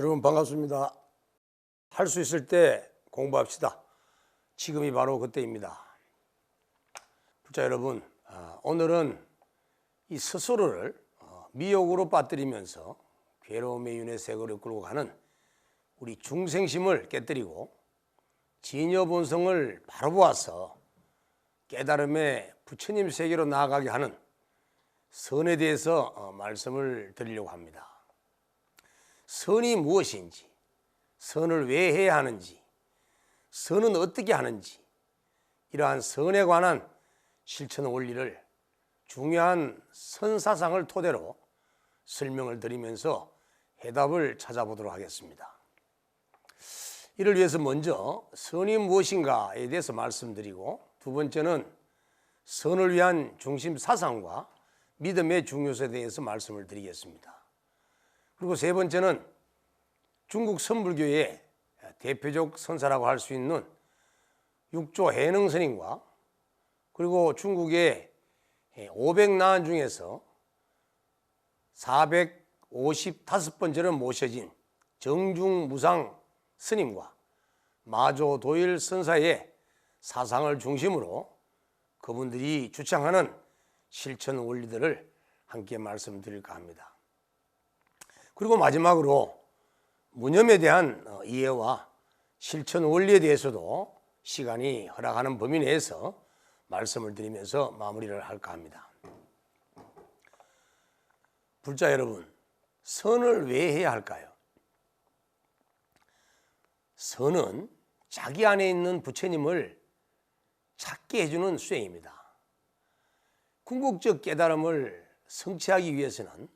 여러분 반갑습니다. 할 수 있을 때 공부합시다. 지금이 바로 그때입니다. 자, 여러분, 오늘은 이 스스로를 미혹으로 빠뜨리면서 괴로움의 윤회 세계로 끌고 가는 우리 중생심을 깨뜨리고 진여 본성을 바로 보아서 깨달음의 부처님 세계로 나아가게 하는 선에 대해서 말씀을 드리려고 합니다. 선이 무엇인지, 선을 왜 해야 하는지, 선은 어떻게 하는지, 이러한 선에 관한 실천 원리를 중요한 선사상을 토대로 설명을 드리면서 해답을 찾아보도록 하겠습니다. 이를 위해서 먼저 선이 무엇인가에 대해서 말씀드리고, 두 번째는 선을 위한 중심 사상과 믿음의 중요성에 대해서 말씀을 드리겠습니다. 그리고 세 번째는 중국 선불교의 대표적 선사라고 할 수 있는 육조 해능 스님과 그리고 중국의 500나한 중에서 455번째로 모셔진 정중무상 스님과 마조 도일 선사의 사상을 중심으로 그분들이 주창하는 실천 원리들을 함께 말씀드릴까 합니다. 그리고 마지막으로 무념에 대한 이해와 실천 원리에 대해서도 시간이 허락하는 범위 내에서 말씀을 드리면서 마무리를 할까 합니다. 불자 여러분, 선을 왜 해야 할까요? 선은 자기 안에 있는 부처님을 찾게 해주는 수행입니다. 궁극적 깨달음을 성취하기 위해서는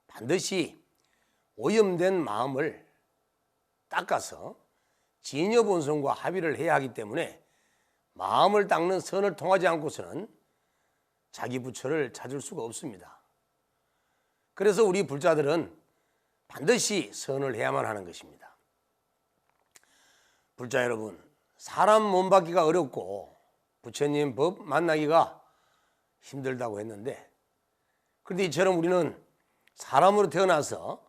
반드시 오염된 마음을 닦아서 진여 본성과 합의를 해야 하기 때문에 마음을 닦는 선을 통하지 않고서는 자기 부처를 찾을 수가 없습니다. 그래서 우리 불자들은 반드시 선을 해야만 하는 것입니다. 불자 여러분, 사람 몸 받기가 어렵고 부처님 법 만나기가 힘들다고 했는데, 그런데 이처럼 우리는 사람으로 태어나서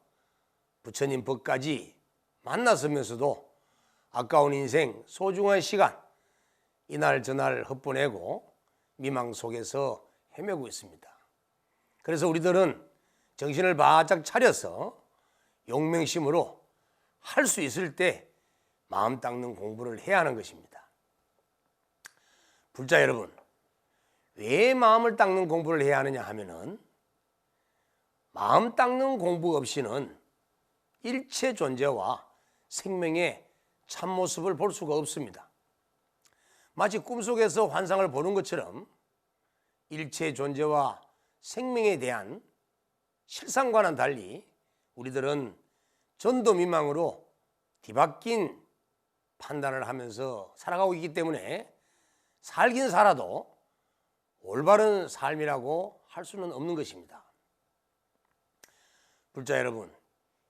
부처님 법까지 만났으면서도 아까운 인생 소중한 시간 이날 저날 헛보내고 미망 속에서 헤매고 있습니다. 그래서 우리들은 정신을 바짝 차려서 용맹심으로 할 수 있을 때 마음 닦는 공부를 해야 하는 것입니다. 불자 여러분, 왜 마음을 닦는 공부를 해야 하느냐 하면은, 마음 닦는 공부 없이는 일체 존재와 생명의 참모습을 볼 수가 없습니다. 마치 꿈속에서 환상을 보는 것처럼 일체 존재와 생명에 대한 실상과는 달리 우리들은 전도미망으로 뒤바뀐 판단을 하면서 살아가고 있기 때문에 살긴 살아도 올바른 삶이라고 할 수는 없는 것입니다. 불자 여러분,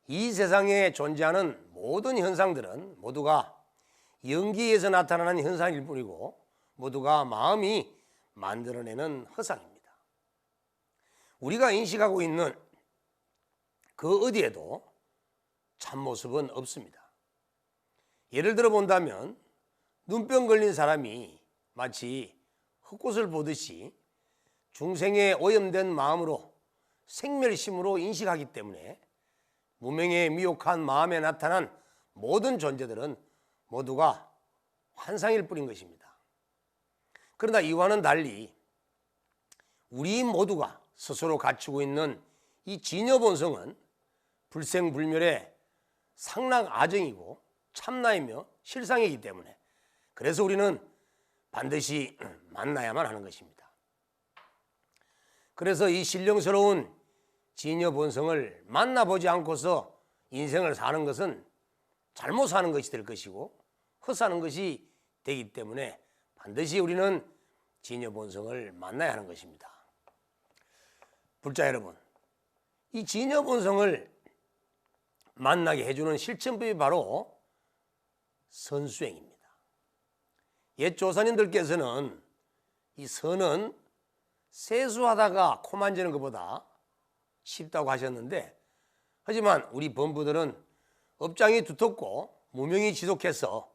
이 세상에 존재하는 모든 현상들은 모두가 연기에서 나타나는 현상일 뿐이고 모두가 마음이 만들어내는 허상입니다. 우리가 인식하고 있는 그 어디에도 참모습은 없습니다. 예를 들어 본다면 눈병 걸린 사람이 마치 흙꽃을 보듯이 중생의 오염된 마음으로 생멸심으로 인식하기 때문에 무명의 미혹한 마음에 나타난 모든 존재들은 모두가 환상일 뿐인 것입니다. 그러나 이와는 달리 우리 모두가 스스로 갖추고 있는 이 진여본성은 불생불멸의 상락아정이고 참나이며 실상이기 때문에, 그래서 우리는 반드시 만나야만 하는 것입니다. 그래서 이 신령스러운 진여 본성을 만나보지 않고서 인생을 사는 것은 잘못 사는 것이 될 것이고 헛사는 것이 되기 때문에 반드시 우리는 진여 본성을 만나야 하는 것입니다. 불자 여러분, 이 진여 본성을 만나게 해주는 실천법이 바로 선수행입니다. 옛 조사님들께서는 이 선은 세수하다가 코 만지는 것보다 쉽다고 하셨는데, 하지만 우리 범부들은 업장이 두텁고 무명이 지독해서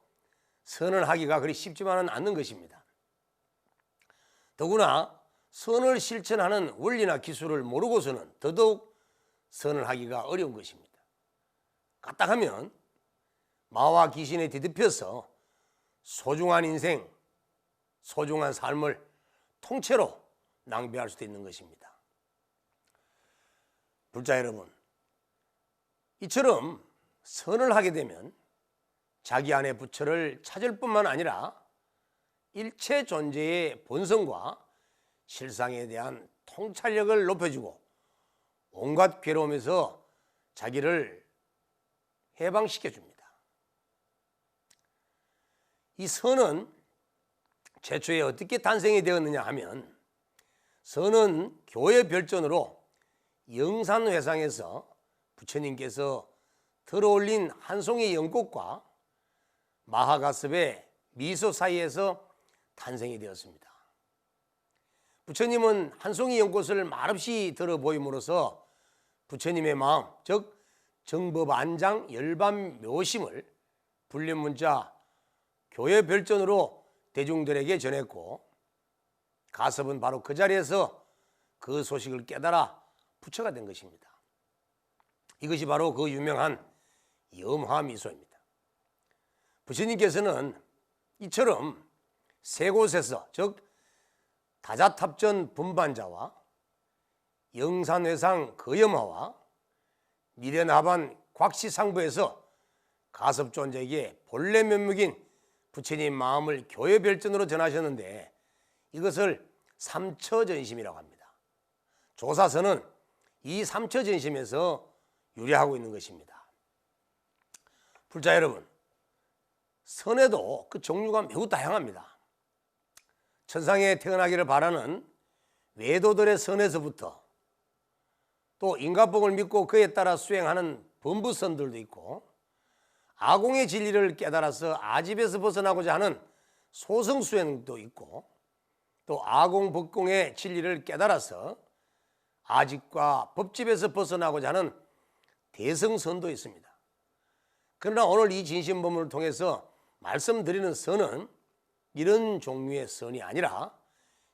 선을 하기가 그리 쉽지만은 않는 것입니다. 더구나 선을 실천하는 원리나 기술을 모르고서는 더더욱 선을 하기가 어려운 것입니다. 까딱하면 마와 귀신에 뒤덮여서 소중한 인생, 소중한 삶을 통째로 낭비할 수도 있는 것입니다. 불자 여러분, 이처럼 선을 하게 되면 자기 안의 부처를 찾을 뿐만 아니라 일체 존재의 본성과 실상에 대한 통찰력을 높여주고 온갖 괴로움에서 자기를 해방시켜줍니다. 이 선은 최초에 어떻게 탄생이 되었느냐 하면, 선은 교회 별전으로 영산회상에서 부처님께서 들어올린 한 송이 연꽃과 마하가섭의 미소 사이에서 탄생이 되었습니다. 부처님은 한 송이 연꽃을 말없이 들어 보임으로써 부처님의 마음, 즉 정법안장 열반묘심을 불륜문자 교회 별전으로 대중들에게 전했고, 가섭은 바로 그 자리에서 그 소식을 깨달아 부처가 된 것입니다. 이것이 바로 그 유명한 염화미소입니다. 부처님께서는 이처럼 세 곳에서, 즉 다자탑전 분반자와 영산회상 거염화와 미래나반 곽시상부에서 가섭존자에게 본래 면목인 부처님 마음을 교회 별전으로 전하셨는데, 이것을 삼처전심이라고 합니다. 조사서는 이 삼처전심에서 유래하고 있는 것입니다. 불자 여러분, 선에도 그 종류가 매우 다양합니다. 천상에 태어나기를 바라는 외도들의 선에서부터, 또 인과법을 믿고 그에 따라 수행하는 범부선들도 있고, 아공의 진리를 깨달아서 아집에서 벗어나고자 하는 소승수행도 있고, 또 아공 법공의 진리를 깨달아서 아집과 법집에서 벗어나고자 하는 대성선도 있습니다. 그러나 오늘 이 진심법문을 통해서 말씀드리는 선은 이런 종류의 선이 아니라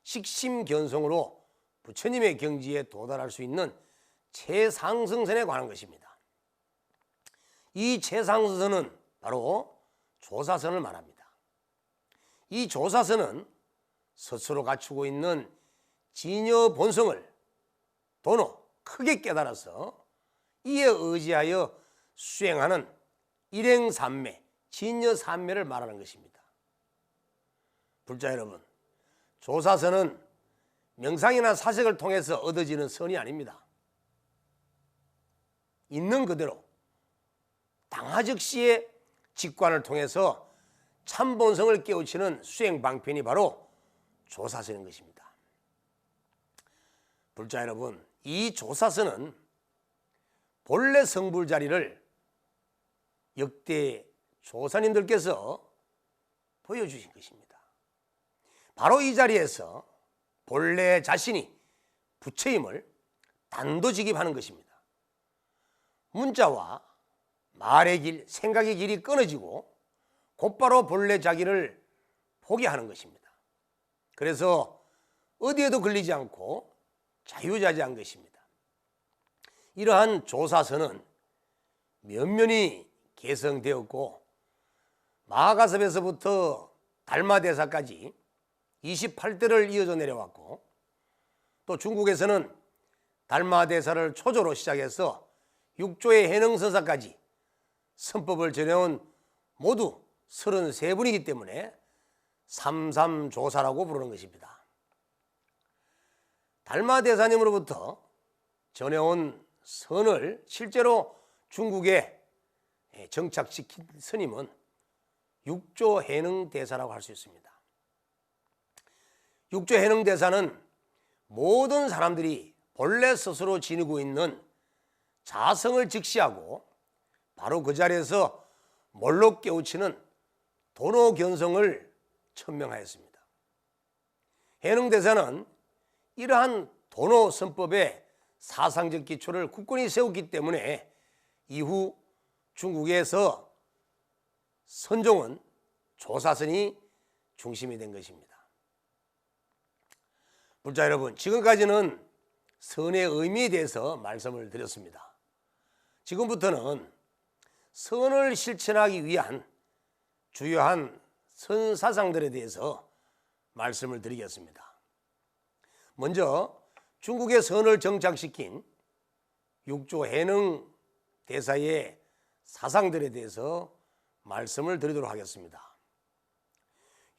식심견성으로 부처님의 경지에 도달할 수 있는 최상승선에 관한 것입니다. 이 최상승선은 바로 조사선을 말합니다. 이 조사선은 스스로 갖추고 있는 진여 본성을 도노 크게 깨달아서 이에 의지하여 수행하는 일행삼매, 진여삼매를 말하는 것입니다. 불자 여러분, 조사선은 명상이나 사색을 통해서 얻어지는 선이 아닙니다. 있는 그대로 당하즉시의 직관을 통해서 참본성을 깨우치는 수행 방편이 바로 조사선인 것입니다. 불자 여러분, 이 조사선은 본래 성불 자리를 역대 조사님들께서 보여주신 것입니다. 바로 이 자리에서 본래 자신이 부처임을 단도직입하는 것입니다. 문자와 말의 길, 생각의 길이 끊어지고 곧바로 본래 자기를 포기하는 것입니다. 그래서 어디에도 걸리지 않고 자유자재한 것입니다. 이러한 조사선은 면면이 개성되었고, 마하가섭에서부터 달마대사까지 28대를 이어져 내려왔고, 또 중국에서는 달마대사를 초조로 시작해서 6조의 해능서사까지 선법을 전해온 모두 33분이기 때문에 삼삼조사라고 부르는 것입니다. 달마대사님으로부터 전해온 선을 실제로 중국에 정착시킨 스님은 6조 해능대사라고 할 수 있습니다. 6조 해능대사는 모든 사람들이 본래 스스로 지니고 있는 자성을 직시하고 바로 그 자리에서 몰록 깨우치는 도노견성을 천명하였습니다. 해능대사는 이러한 도노선법의 사상적 기초를 굳건히 세웠기 때문에 이후 중국에서 선종은 조사선이 중심이 된 것입니다. 불자 여러분, 지금까지는 선의 의미에 대해서 말씀을 드렸습니다. 지금부터는 선을 실천하기 위한 주요한 선사상들에 대해서 말씀을 드리겠습니다. 먼저 중국의 선을 정착시킨 육조 해능 대사의 사상들에 대해서 말씀을 드리도록 하겠습니다.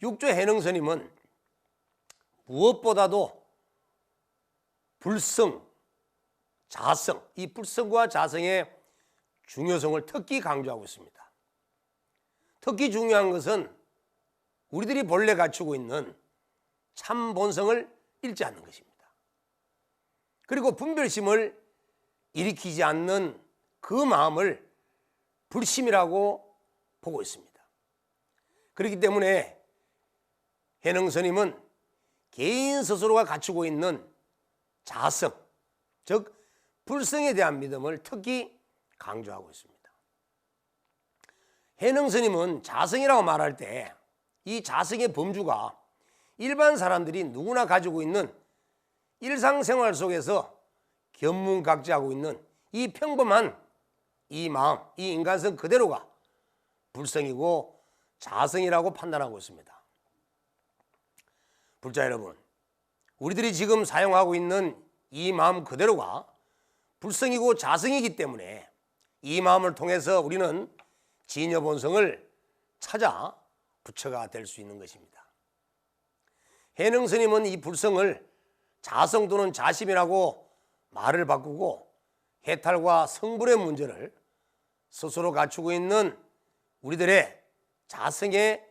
육조 해능 스님은 무엇보다도 불성, 자성, 이 불성과 자성의 중요성을 특히 강조하고 있습니다. 특히 중요한 것은 우리들이 본래 갖추고 있는 참 본성을 잃지 않는 것입니다. 그리고 분별심을 일으키지 않는 그 마음을 불심이라고 보고 있습니다. 그렇기 때문에 해능 스님은 개인 스스로가 갖추고 있는 자성, 즉 불성에 대한 믿음을 특히 강조하고 있습니다. 해능 스님은 자성이라고 말할 때 이 자성의 범주가 일반 사람들이 누구나 가지고 있는 일상생활 속에서 견문각지하고 있는 이 평범한 이 마음, 이 인간성 그대로가 불성이고 자성이라고 판단하고 있습니다. 불자 여러분, 우리들이 지금 사용하고 있는 이 마음 그대로가 불성이고 자성이기 때문에 이 마음을 통해서 우리는 진여본성을 찾아 부처가 될 수 있는 것입니다. 해능 스님은 이 불성을 자성 또는 자심이라고 말을 바꾸고 해탈과 성불의 문제를 스스로 갖추고 있는 우리들의 자성에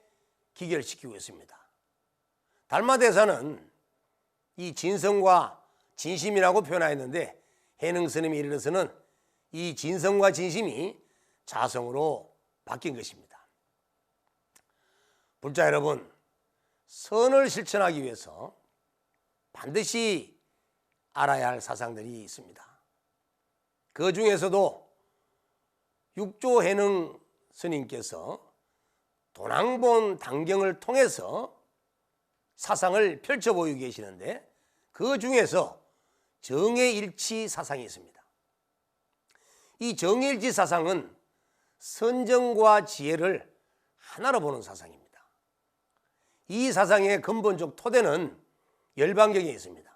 기결시키고 있습니다. 달마대사는 이 진성과 진심이라고 표현하였는데 해능 스님이 이르러서는 이 진성과 진심이 자성으로 바뀐 것입니다. 불자 여러분, 선을 실천하기 위해서 반드시 알아야 할 사상들이 있습니다. 그 중에서도 육조 해능 스님께서 도낭본 단경을 통해서 사상을 펼쳐 보이고 계시는데 그 중에서 정해일치 사상이 있습니다. 이 정해일치 사상은 선정과 지혜를 하나로 보는 사상입니다. 이 사상의 근본적 토대는 열반경에 있습니다.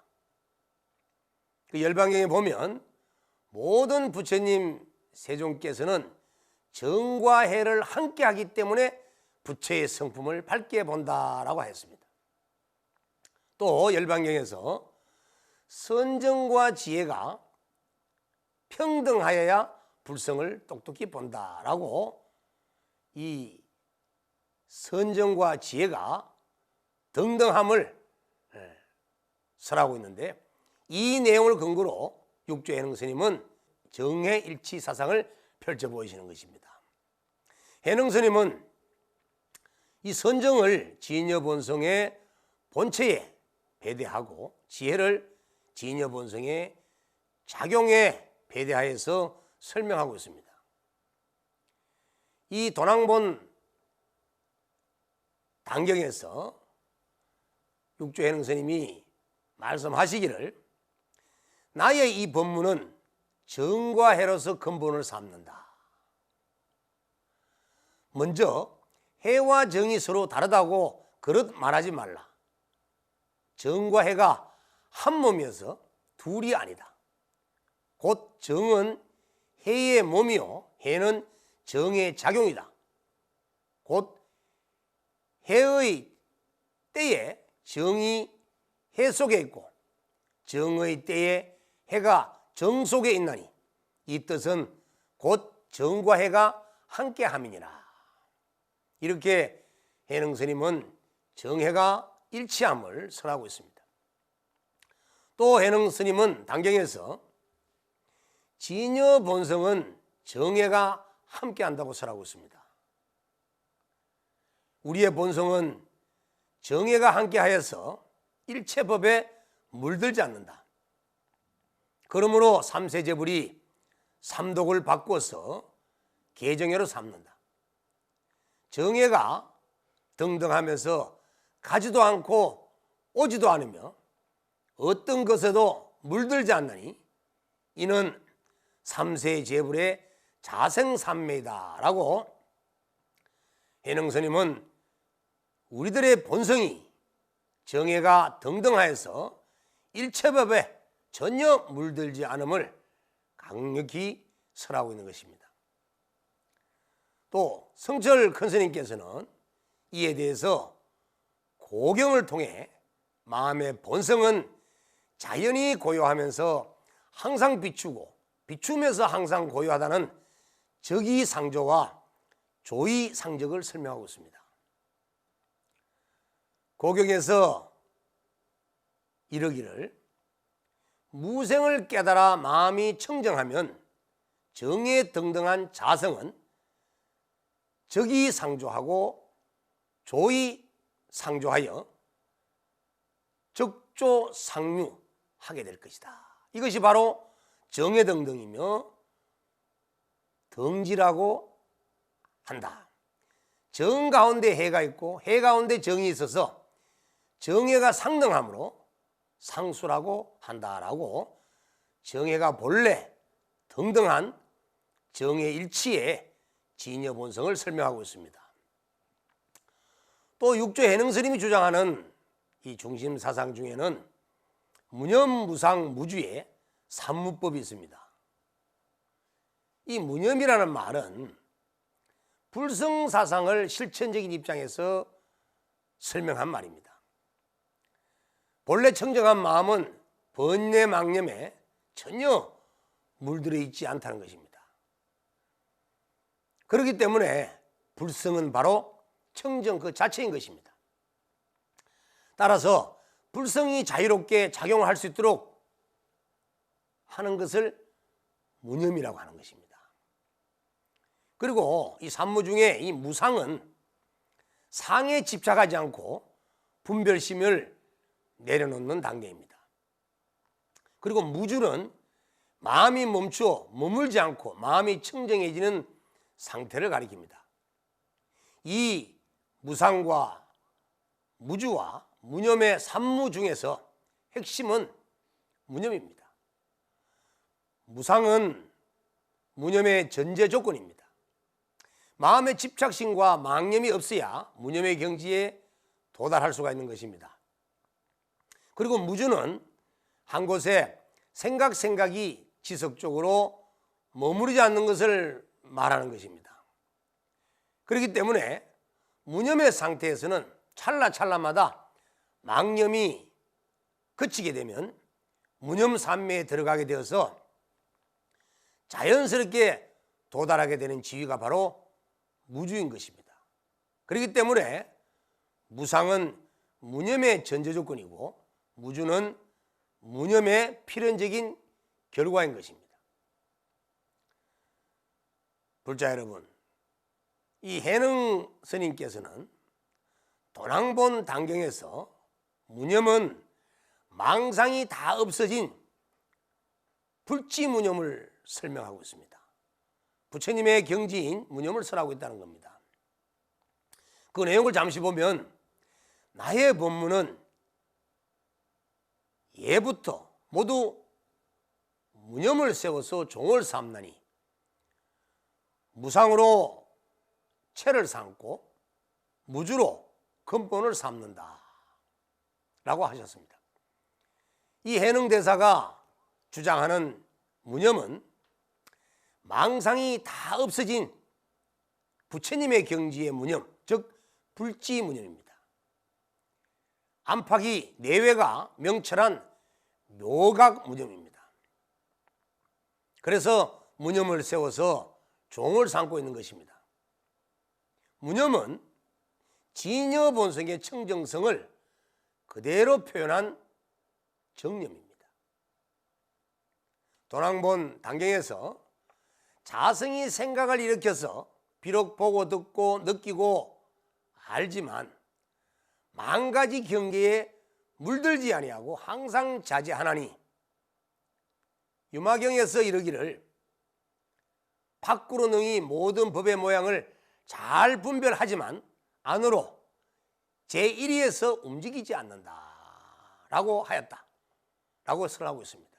그 열반경에 보면 모든 부처님 세종께서는 정과 해를 함께 하기 때문에 부처의 성품을 밝게 본다라고 하였습니다. 또 열반경에서 선정과 지혜가 평등하여야 불성을 똑똑히 본다라고 이 선정과 지혜가 등등함을 설하고 있는데 이 내용을 근거로 육조 해능 스님은 정해일치 사상을 펼쳐 보이시는 것입니다. 해능 스님은 이 선정을 진여본성의 본체에 배대하고 지혜를 진여본성의 작용에 배대하여서 설명하고 있습니다. 이 도낭본 단경에서 육조 해능 스님이 말씀하시기를 나의 이 법문은 정과 해로서 근본을 삼는다. 먼저 해와 정이 서로 다르다고 그렇 말하지 말라. 정과 해가 한 몸이어서 둘이 아니다. 곧 정은 해의 몸이요 해는 정의 작용이다. 곧 해의 때에 정이 해 속에 있고 정의 때에 해가 정 속에 있나니 이 뜻은 곧 정과 해가 함께함이니라. 이렇게 해능 스님은 정해가 일치함을 설하고 있습니다. 또 해능 스님은 단경에서 진여 본성은 정해가 함께한다고 설하고 있습니다. 우리의 본성은 정해가 함께하여서 일체법에 물들지 않는다. 그러므로 삼세제불이 삼독을 바꿔서 계정예로 삼는다. 정예가 등등하면서 가지도 않고 오지도 않으며 어떤 것에도 물들지 않나니 이는 삼세제불의 자생삼매이다 라고 해능스님은 우리들의 본성이 정예가 등등하여서 일체법에 전혀 물들지 않음을 강력히 설하고 있는 것입니다. 또 성철 큰스님께서는 이에 대해서 고경을 통해 마음의 본성은 자연히 고요하면서 항상 비추고 비추면서 항상 고요하다는 적이상조와 조이상적을 설명하고 있습니다. 고경에서 이르기를 무생을 깨달아 마음이 청정하면 정예 등등한 자성은 적이상조하고 조이상조하여 적조상류하게 될 것이다. 이것이 바로 정예 등등이며 등지라고 한다. 정 가운데 해가 있고 해 가운데 정이 있어서 정예가 상등함으로 상수라고 한다라고 정예가 본래 등등한 정예 일치의 진여 본성을 설명하고 있습니다. 또 육조 해능스님이 주장하는 이 중심 사상 중에는 무념무상 무주의 삼무법이 있습니다. 이 무념이라는 말은 불성사상을 실천적인 입장에서 설명한 말입니다. 본래 청정한 마음은 번뇌 망념에 전혀 물들어 있지 않다는 것입니다. 그렇기 때문에 불성은 바로 청정 그 자체인 것입니다. 따라서 불성이 자유롭게 작용할 수 있도록 하는 것을 무념이라고 하는 것입니다. 그리고 이 삼무 중에 이 무상은 상에 집착하지 않고 분별심을 내려놓는 단계입니다. 그리고 무주는 마음이 멈추어 머물지 않고 마음이 청정해지는 상태를 가리킵니다. 이 무상과 무주와 무념의 삼무 중에서 핵심은 무념입니다. 무상은 무념의 전제 조건입니다. 마음의 집착심과 망념이 없어야 무념의 경지에 도달할 수가 있는 것입니다. 그리고 무주는 한 곳에 생각이 지속적으로 머무르지 않는 것을 말하는 것입니다. 그렇기 때문에 무념의 상태에서는 찰나찰나마다 망념이 그치게 되면 무념산매에 들어가게 되어서 자연스럽게 도달하게 되는 지위가 바로 무주인 것입니다. 그렇기 때문에 무상은 무념의 전제 조건이고 무주는 무념의 필연적인 결과인 것입니다. 불자 여러분, 이 해능 스님께서는 도낭본 단경에서 무념은 망상이 다 없어진 불지무념을 설명하고 있습니다. 부처님의 경지인 무념을 설하고 있다는 겁니다. 그 내용을 잠시 보면 나의 법문은 예부터 모두 무념을 세워서 종을 삼나니 무상으로 체를 삼고 무주로 근본을 삼는다 라고 하셨습니다. 이 해능대사가 주장하는 무념은 망상이 다 없어진 부처님의 경지의 무념, 즉 불지무념입니다. 안팎이 내외가 명철한 묘각무념입니다. 그래서 무념을 세워서 종을 삼고 있는 것입니다. 무념은 진여본성의 청정성을 그대로 표현한 정념입니다. 도낭본 단경에서 자성이 생각을 일으켜서 비록 보고 듣고 느끼고 알지만 만 가지 경계에 물들지 아니하고 항상 자제하나니 유마경에서 이르기를 밖으로 능히 모든 법의 모양을 잘 분별하지만 안으로 제1위에서 움직이지 않는다라고 하였다 라고 설하고 있습니다.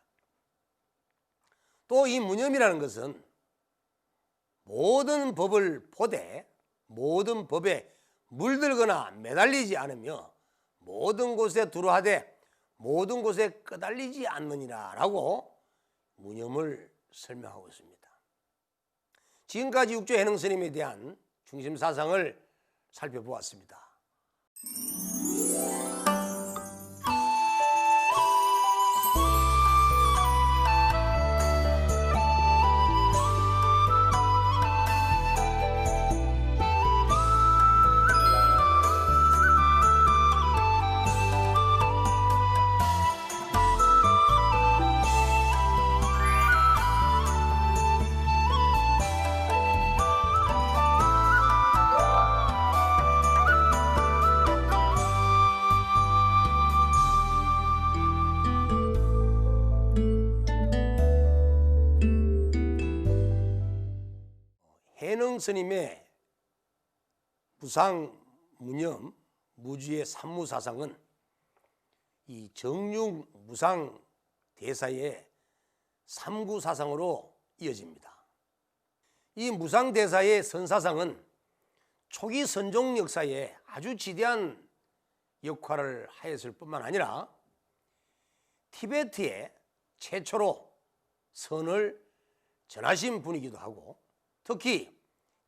또 이 무념이라는 것은 모든 법을 보되 모든 법에 물들거나 매달리지 않으며 모든 곳에 두루하되 모든 곳에 끄달리지 않느니라 라고 무념을 설명하고 있습니다. 지금까지 육조 해능 스님에 대한 중심 사상을 살펴보았습니다. 해능 스님의 무상, 무념, 무주의 삼무사상은 이 정육 무상 대사의 삼구사상으로 이어집니다. 이 무상 대사의 선사상은 초기 선종 역사에 아주 지대한 역할을 하였을 뿐만 아니라 티베트에 최초로 선을 전하신 분이기도 하고 특히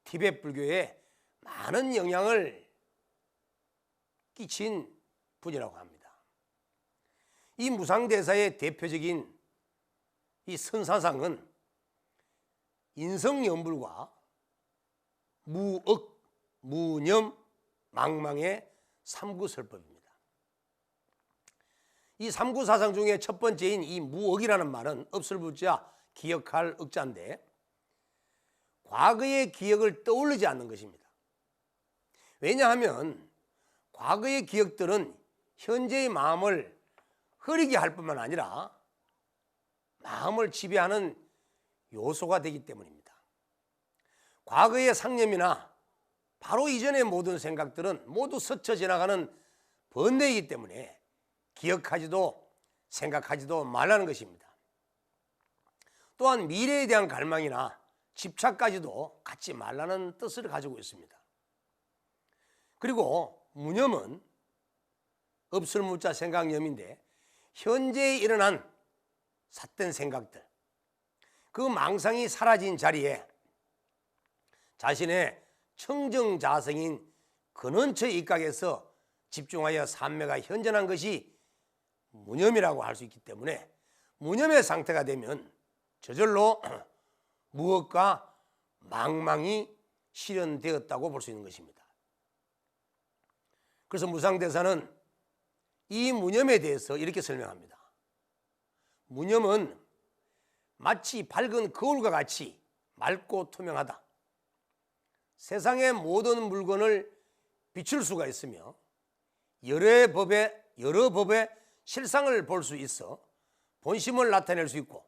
티베트 불교에 많은 영향을 끼친 분이라고 합니다. 이 무상대사의 대표적인 이 선사상은 인성연불과 무억, 무념, 망망의 삼구설법입니다. 이 삼구사상 중에 첫 번째인 이 무억이라는 말은 업설부자 기억할 억자인데 과거의 기억을 떠올리지 않는 것입니다. 왜냐하면 과거의 기억들은 현재의 마음을 흐리게 할 뿐만 아니라 마음을 지배하는 요소가 되기 때문입니다. 과거의 상념이나 바로 이전의 모든 생각들은 모두 스쳐 지나가는 번뇌이기 때문에 기억하지도 생각하지도 말라는 것입니다. 또한 미래에 대한 갈망이나 집착까지도 갖지 말라는 뜻을 가지고 있습니다. 그리고 무념은 업설무자 생각념인데 현재에 일어난 삿된 생각들, 그 망상이 사라진 자리에 자신의 청정자성인 근원처 입각에서 집중하여 삼매가 현전한 것이 무념이라고 할 수 있기 때문에 무념의 상태가 되면 저절로 무엇과 망망이 실현되었다고 볼 수 있는 것입니다. 그래서 무상대사는 이 무념에 대해서 이렇게 설명합니다. 무념은 마치 밝은 거울과 같이 맑고 투명하다. 세상의 모든 물건을 비출 수가 있으며 여러 법의 실상을 볼 수 있어 본심을 나타낼 수 있고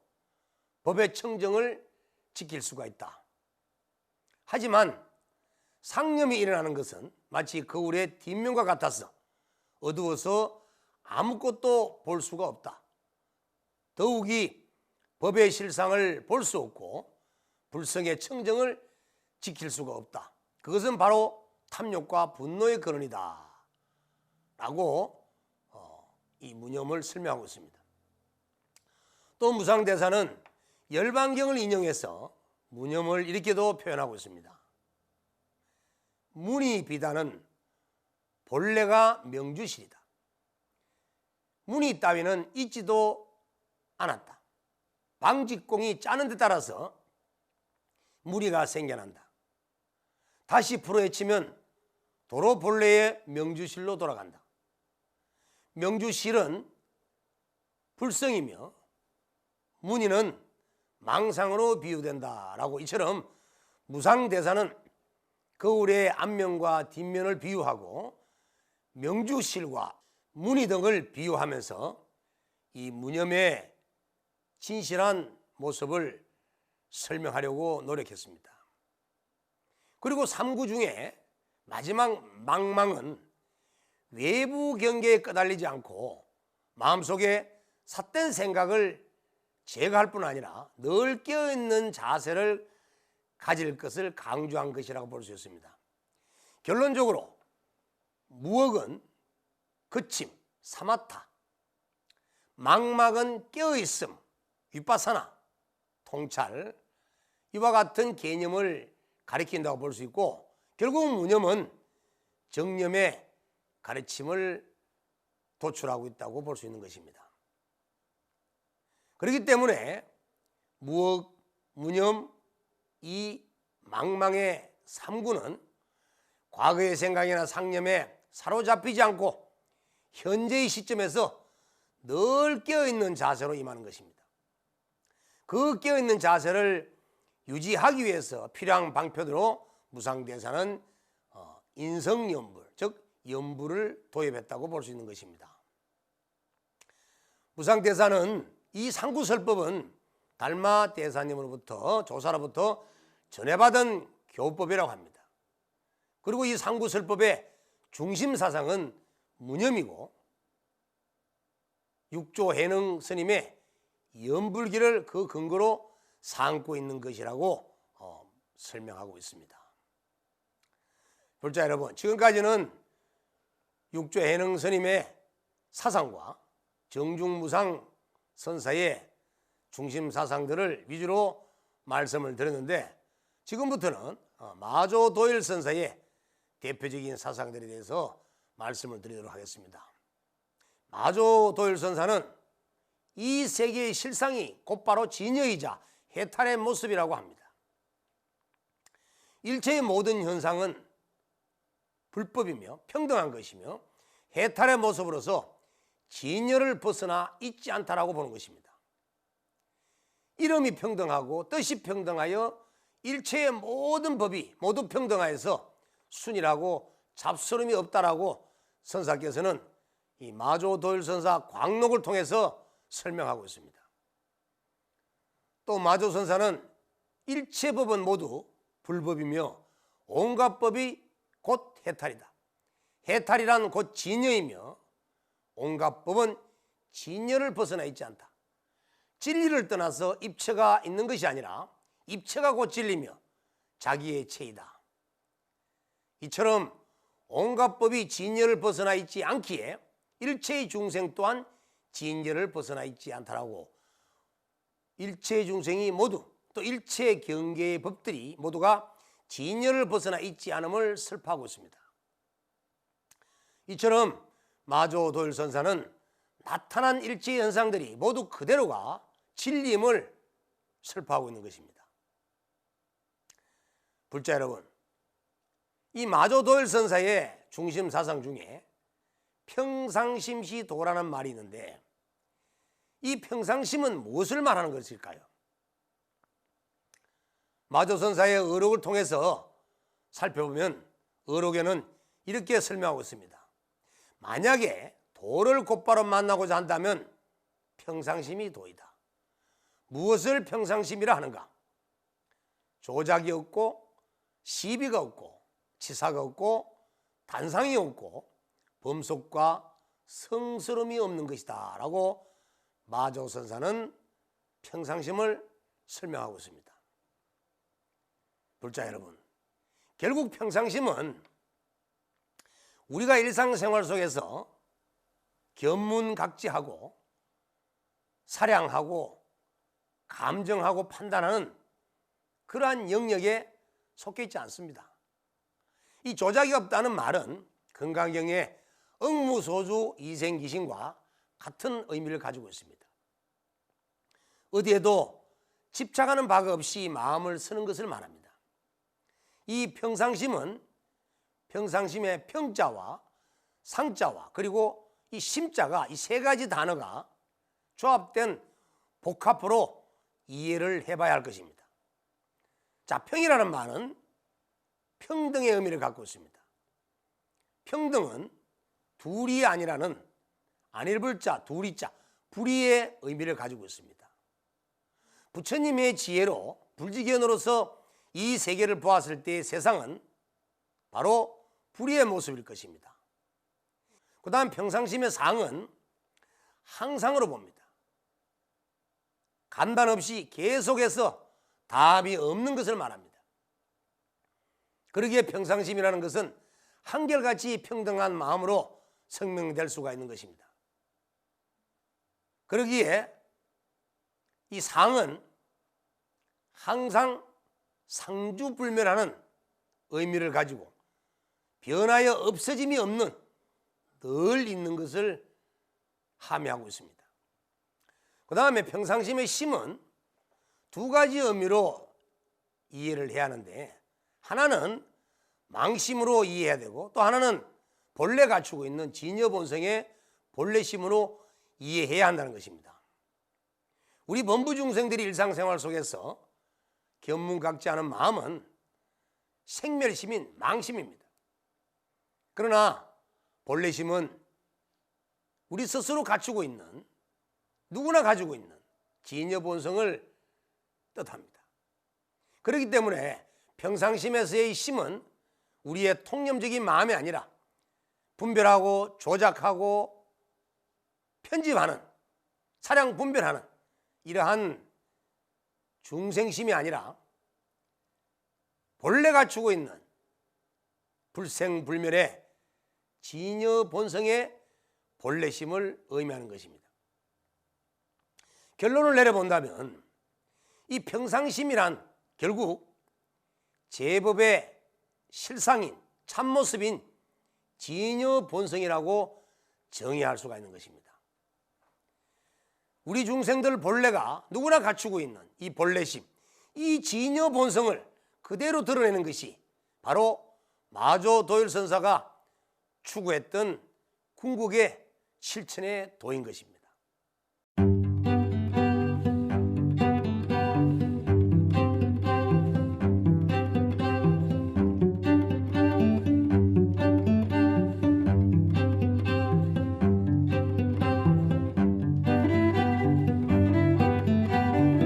법의 청정을 지킬 수가 있다. 하지만 상념이 일어나는 것은 마치 거울의 뒷면과 같아서 어두워서 아무것도 볼 수가 없다. 더욱이 법의 실상을 볼 수 없고 불성의 청정을 지킬 수가 없다. 그것은 바로 탐욕과 분노의 근원이다 라고 이 무념을 설명하고 있습니다. 또 무상대사는 열반경을 인용해서 무념을 이렇게도 표현하고 있습니다. 문이 비단은 본래가 명주실이다. 문이 따위는 있지도 않았다. 방직공이 짜는 데 따라서 무리가 생겨난다. 다시 풀어헤치면 도로 본래의 명주실로 돌아간다. 명주실은 불성이며 문의는 망상으로 비유된다라고 이처럼 무상대사는 거울의 앞면과 뒷면을 비유하고 명주실과 문의 등을 비유하면서 이 무념의 진실한 모습을 설명하려고 노력했습니다. 그리고 3구 중에 마지막 망망은 외부 경계에 끄달리지 않고 마음속에 삿된 생각을 제거할 뿐 아니라 늘 깨어있는 자세를 가질 것을 강조한 것이라고 볼 수 있습니다. 결론적으로 무억은 그침, 사마타, 망막은 깨어있음, 윗바사나, 통찰, 이와 같은 개념을 가리킨다고 볼 수 있고, 결국 무념은 정념의 가르침을 도출하고 있다고 볼 수 있는 것입니다. 그렇기 때문에 무억, 무념, 이 망망의 3구는 과거의 생각이나 상념에 사로잡히지 않고 현재의 시점에서 늘 깨어있는 자세로 임하는 것입니다. 그 깨어있는 자세를 유지하기 위해서 필요한 방편으로 무상대사는 인성연불, 즉 연불을 도입했다고 볼 수 있는 것입니다. 무상대사는 이 상구설법은 달마 대사님으로부터 조사로부터 전해받은 교법이라고 합니다. 그리고 이 상구설법의 중심 사상은 무념이고 육조해능 스님의 연불기를 그 근거로 삼고 있는 것이라고 설명하고 있습니다. 불자 여러분, 지금까지는 육조해능 스님의 사상과 정중무상 선사의 중심 사상들을 위주로 말씀을 드렸는데, 지금부터는 마조도일 선사의 대표적인 사상들에 대해서 말씀을 드리도록 하겠습니다. 마조도일 선사는 이 세계의 실상이 곧바로 진여이자 해탈의 모습이라고 합니다. 일체의 모든 현상은 불법이며 평등한 것이며 해탈의 모습으로서 진여를 벗어나 있지 않다라고 보는 것입니다. 이름이 평등하고 뜻이 평등하여 일체의 모든 법이 모두 평등하여서 순이라고 잡스름이 없다라고 선사께서는 이 마조도일 선사 광록을 통해서 설명하고 있습니다. 또 마조선사는 일체 법은 모두 불법이며 온갖 법이 곧 해탈이다. 해탈이란 곧 진여이며 온갖 법은 진여를 벗어나 있지 않다. 진리를 떠나서 입체가 있는 것이 아니라 입체가 곧 진리며 자기의 체이다. 이처럼 온갖 법이 진여를 벗어나 있지 않기에 일체의 중생 또한 진여를 벗어나 있지 않다라고, 일체의 중생이 모두 또 일체 경계의 법들이 모두가 진여를 벗어나 있지 않음을 설파하고 있습니다. 이처럼 마조도일 선사는 나타난 일체 현상들이 모두 그대로가 진리임을 설파하고 있는 것입니다. 불자 여러분, 이 마조도일 선사의 중심 사상 중에 평상심시 도라는 말이 있는데, 이 평상심은 무엇을 말하는 것일까요? 마조선사의 의록을 통해서 살펴보면 의록에는 이렇게 설명하고 있습니다. 만약에 도를 곧바로 만나고자 한다면 평상심이 도이다. 무엇을 평상심이라 하는가? 조작이 없고 시비가 없고 치사가 없고 단상이 없고 범속과 성스러움이 없는 것이다 라고 마조선사는 평상심을 설명하고 있습니다. 불자 여러분, 결국 평상심은 우리가 일상생활 속에서 견문각지하고 사량하고 감정하고 판단하는 그러한 영역에 속해 있지 않습니다. 이 조작이 없다는 말은 건강경의 억무소주 이생기신과 같은 의미를 가지고 있습니다. 어디에도 집착하는 바가 없이 마음을 쓰는 것을 말합니다. 이 평상심은 평상심의 평자와 상자와 그리고 이 심자가, 이 세 가지 단어가 조합된 복합으로 이해를 해봐야 할 것입니다. 자, 평이라는 말은 평등의 의미를 갖고 있습니다. 평등은 둘이 아니라는 안일불자, 둘이자, 불의의 의미를 가지고 있습니다. 부처님의 지혜로 불지견으로서 이 세계를 보았을 때의 세상은 바로 불의의 모습일 것입니다. 그 다음 평상심의 상은 항상으로 봅니다. 간단 없이 계속해서 답이 없는 것을 말합니다. 그러기에 평상심이라는 것은 한결같이 평등한 마음으로 설명될 수가 있는 것입니다. 그러기에 이 상은 항상 상주불멸하는 의미를 가지고 변하여 없어짐이 없는 늘 있는 것을 함의하고 있습니다. 그 다음에 평상심의 심은 두 가지 의미로 이해를 해야 하는데, 하나는 망심으로 이해해야 되고 또 하나는 본래 갖추고 있는 진여본성의 본래심으로 이해해야 한다는 것입니다. 우리 범부중생들이 일상생활 속에서 견문각지하는 마음은 생멸심인 망심입니다. 그러나 본래심은 우리 스스로 갖추고 있는, 누구나 가지고 있는 진여본성을 뜻합니다. 그렇기 때문에 평상심에서의 심은 우리의 통념적인 마음이 아니라 분별하고 조작하고 편집하는, 차량 분별하는 이러한 중생심이 아니라 본래 갖추고 있는 불생불멸의 진여본성의 본래심을 의미하는 것입니다. 결론을 내려본다면 이 평상심이란 결국 제법의 실상인 참모습인 진여본성이라고 정의할 수가 있는 것입니다. 우리 중생들 본래가 누구나 갖추고 있는 이 본래심, 이 진여본성을 그대로 드러내는 것이 바로 마조 도율선사가 추구했던 궁극의 실천의 도인 것입니다.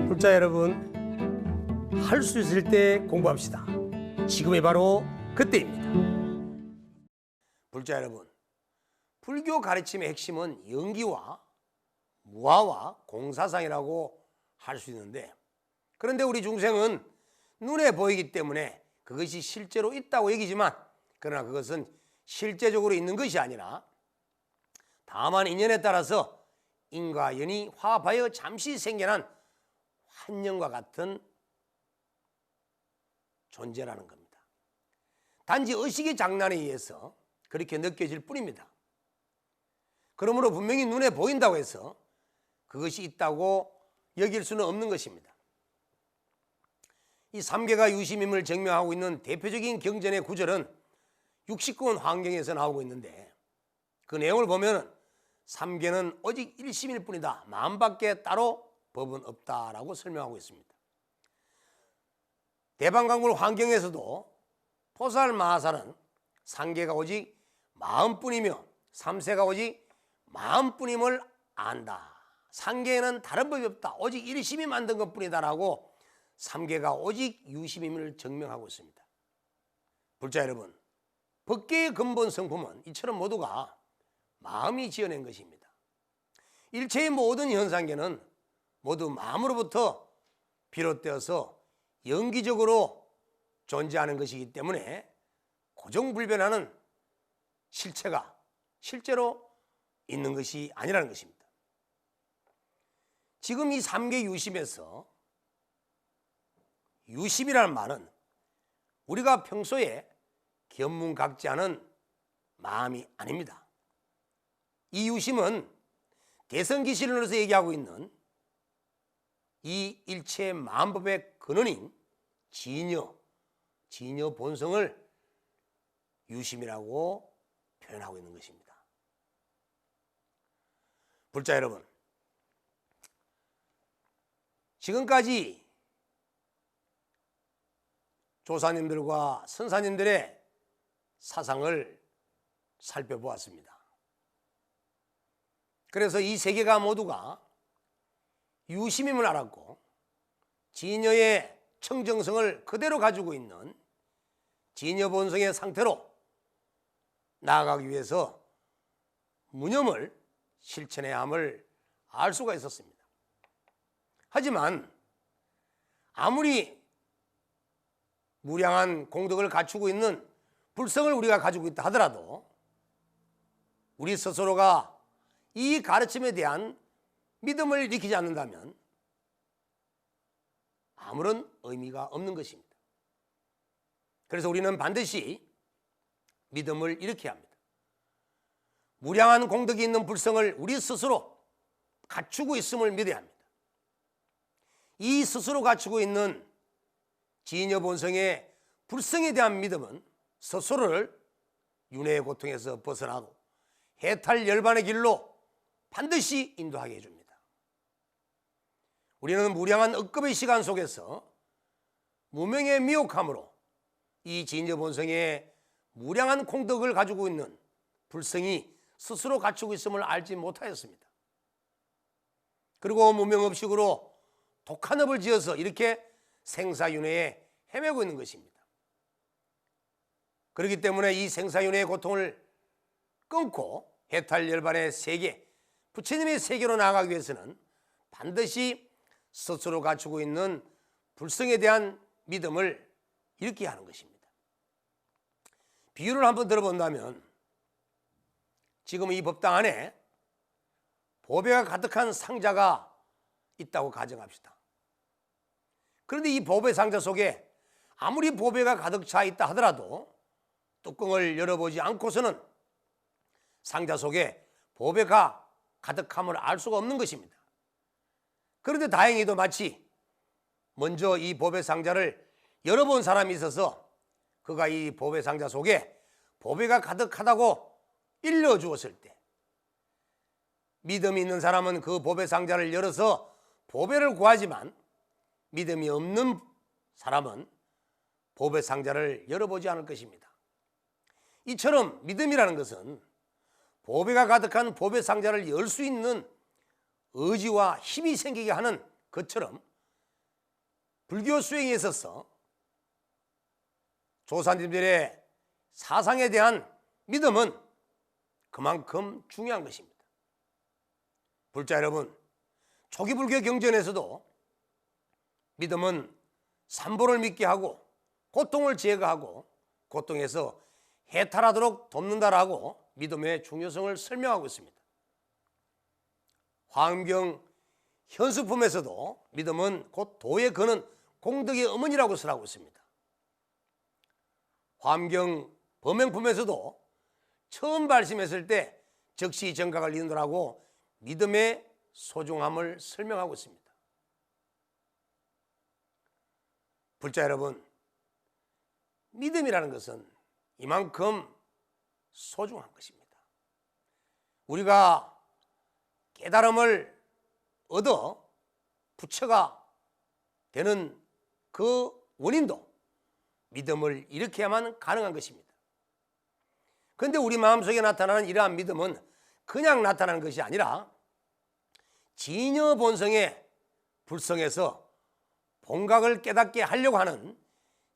불자 여러분, 할 수 있을 때 공부합시다. 지금이 바로 그때입니다. 불자 여러분, 불교 가르침의 핵심은 영기와 무아와 공사상이라고 할 수 있는데, 그런데 우리 중생은 눈에 보이기 때문에 그것이 실제로 있다고 여기지만, 그러나 그것은 실제적으로 있는 것이 아니라 다만 인연에 따라서 인과 연이 화합하여 잠시 생겨난 환영과 같은 존재라는 겁니다. 단지 의식의 장난에 의해서 그렇게 느껴질 뿐입니다. 그러므로 분명히 눈에 보인다고 해서 그것이 있다고 여길 수는 없는 것입니다. 이 삼계가 유심임을 증명하고 있는 대표적인 경전의 구절은 69원 환경에서 나오고 있는데, 그 내용을 보면 삼계는 오직 일심일 뿐이다, 마음밖에 따로 법은 없다라고 설명하고 있습니다. 대방강불 환경에서도 포살마하살은 삼계가 오직 마음뿐이며 삼세가 오직 마음뿐임을 안다. 삼계에는 다른 법이 없다. 오직 일심이 만든 것뿐이다라고 삼계가 오직 유심임을 증명하고 있습니다. 불자 여러분, 법계의 근본 성품은 이처럼 모두가 마음이 지어낸 것입니다. 일체의 모든 현상계는 모두 마음으로부터 비롯되어서 영기적으로 존재하는 것이기 때문에 고정불변하는 실체가 실제로 있는 것이 아니라는 것입니다. 지금 이 삼계 유심에서 유심이라는 말은 우리가 평소에 견문각지하는 마음이 아닙니다. 이 유심은 대성기실론에서 얘기하고 있는 이 일체 만법의 근원인 진여 본성을 유심이라고 표현하고 있는 것입니다. 불자 여러분, 지금까지 조사님들과 선사님들의 사상을 살펴보았습니다. 그래서 이 세계가 모두가 유심임을 알았고 진여의 청정성을 그대로 가지고 있는 진여본성의 상태로 나아가기 위해서 무념을 실천해야 함을 알 수가 있었습니다. 하지만 아무리 무량한 공덕을 갖추고 있는 불성을 우리가 가지고 있다 하더라도 우리 스스로가 이 가르침에 대한 믿음을 익히지 않는다면 아무런 의미가 없는 것입니다. 그래서 우리는 반드시 믿음을 일으켜야 합니다. 무량한 공덕이 있는 불성을 우리 스스로 갖추고 있음을 믿어야 합니다. 이 스스로 갖추고 있는 진여본성의 불성에 대한 믿음은 스스로를 윤회의 고통에서 벗어나고 해탈 열반의 길로 반드시 인도하게 해줍니다. 우리는 무량한 억겁의 시간 속에서 무명의 미혹함으로 이 진여본성의 무량한 공덕을 가지고 있는 불성이 스스로 갖추고 있음을 알지 못하였습니다. 그리고 무명업식으로 독한 업을 지어서 이렇게 생사윤회에 헤매고 있는 것입니다. 그렇기 때문에 이 생사윤회의 고통을 끊고 해탈열반의 세계, 부처님의 세계로 나아가기 위해서는 반드시 스스로 갖추고 있는 불성에 대한 믿음을 일으켜야 하는 것입니다. 비유를 한번 들어본다면 지금 이 법당 안에 보배가 가득한 상자가 있다고 가정합시다. 그런데 이 보배 상자 속에 아무리 보배가 가득 차 있다 하더라도 뚜껑을 열어보지 않고서는 상자 속에 보배가 가득함을 알 수가 없는 것입니다. 그런데 다행히도 마치 먼저 이 보배 상자를 열어본 사람이 있어서 그가 이 보배 상자 속에 보배가 가득하다고 일러주었을 때 믿음이 있는 사람은 그 보배 상자를 열어서 보배를 구하지만 믿음이 없는 사람은 보배 상자를 열어보지 않을 것입니다. 이처럼 믿음이라는 것은 보배가 가득한 보배 상자를 열 수 있는 의지와 힘이 생기게 하는 것처럼 불교 수행에 있어서 조사님들의 사상에 대한 믿음은 그만큼 중요한 것입니다. 불자 여러분, 초기 불교 경전에서도 믿음은 삼보를 믿게 하고 고통을 제거하고 고통에서 해탈하도록 돕는다라고 믿음의 중요성을 설명하고 있습니다. 화엄경 현수품에서도 믿음은 곧 도에 거는 공덕의 어머니라고 설하고 있습니다. 화엄경 범행품에서도 처음 발심했을 때 즉시 정각을 이룬다라고 믿음의 소중함을 설명하고 있습니다. 불자 여러분, 믿음이라는 것은 이만큼 소중한 것입니다. 우리가 깨달음을 얻어 부처가 되는 그 원인도 믿음을 일으켜야만 가능한 것입니다. 그런데 우리 마음속에 나타나는 이러한 믿음은 그냥 나타나는 것이 아니라 진여본성의 불성에서 본각을 깨닫게 하려고 하는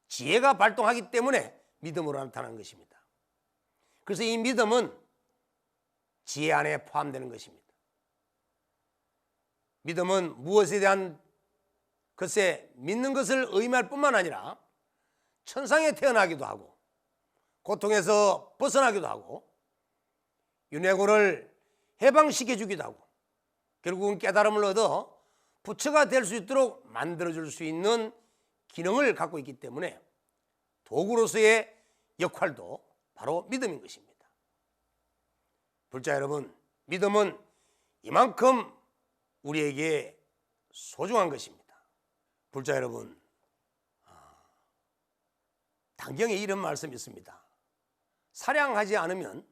지혜가 발동하기 때문에 믿음으로 나타나는 것입니다. 그래서 이 믿음은 지혜 안에 포함되는 것입니다. 믿음은 무엇에 대한 것에 믿는 것을 의미할 뿐만 아니라 천상에 태어나기도 하고 고통에서 벗어나기도 하고 윤회고를 해방시켜 주기도 하고 결국은 깨달음을 얻어 부처가 될 수 있도록 만들어줄 수 있는 기능을 갖고 있기 때문에 도구로서의 역할도 바로 믿음인 것입니다. 불자 여러분, 믿음은 이만큼 우리에게 소중한 것입니다. 불자 여러분, 당경에 이런 말씀이 있습니다. 사량하지 않으면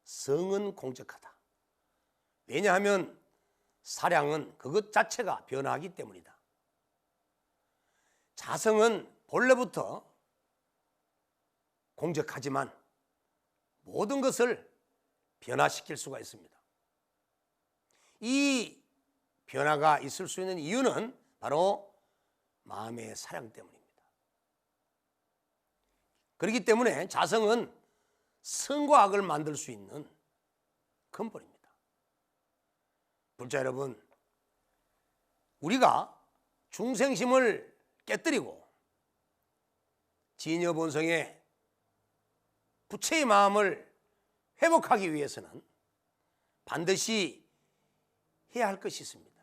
성은 공적하다. 왜냐하면 사량은 그것 자체가 변화하기 때문이다. 자성은 본래부터 공적하지만 모든 것을 변화시킬 수가 있습니다. 이 변화가 있을 수 있는 이유는 바로 마음의 사랑 때문입니다. 그렇기 때문에 자성은 선과 악을 만들 수 있는 근본입니다. 불자 여러분, 우리가 중생심을 깨뜨리고 진여본성의 부처의 마음을 회복하기 위해서는 반드시 해야 할 것이 있습니다.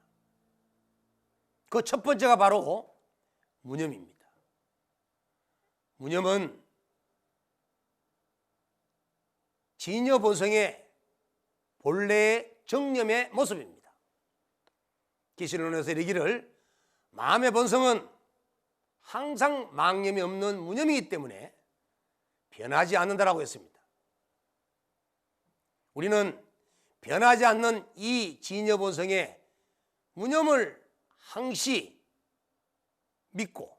그 첫 번째가 바로 무념입니다. 무념은 진여본성의 본래의 정념의 모습입니다. 기실론에서 이르기를 마음의 본성은 항상 망념이 없는 무념이기 때문에 변하지 않는다라고 했습니다. 우리는 변하지 않는 이 진여본성의 무념을 항시 믿고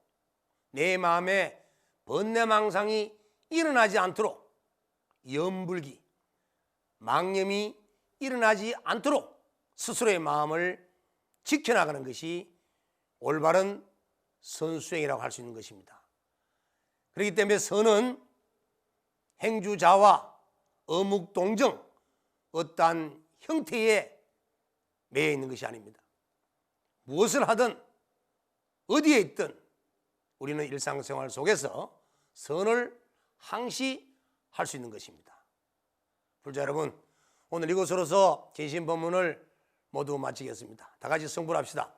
내 마음에 번뇌망상이 일어나지 않도록 염불기, 망념이 일어나지 않도록 스스로의 마음을 지켜나가는 것이 올바른 선수행이라고 할 수 있는 것입니다. 그렇기 때문에 선은 행주자와 어묵동정, 어떠한 형태에 매여 있는 것이 아닙니다. 무엇을 하든 어디에 있든 우리는 일상생활 속에서 선을 항시 할 수 있는 것입니다. 불자 여러분, 오늘 이것으로서 진심법문을 모두 마치겠습니다. 다 같이 성불합시다.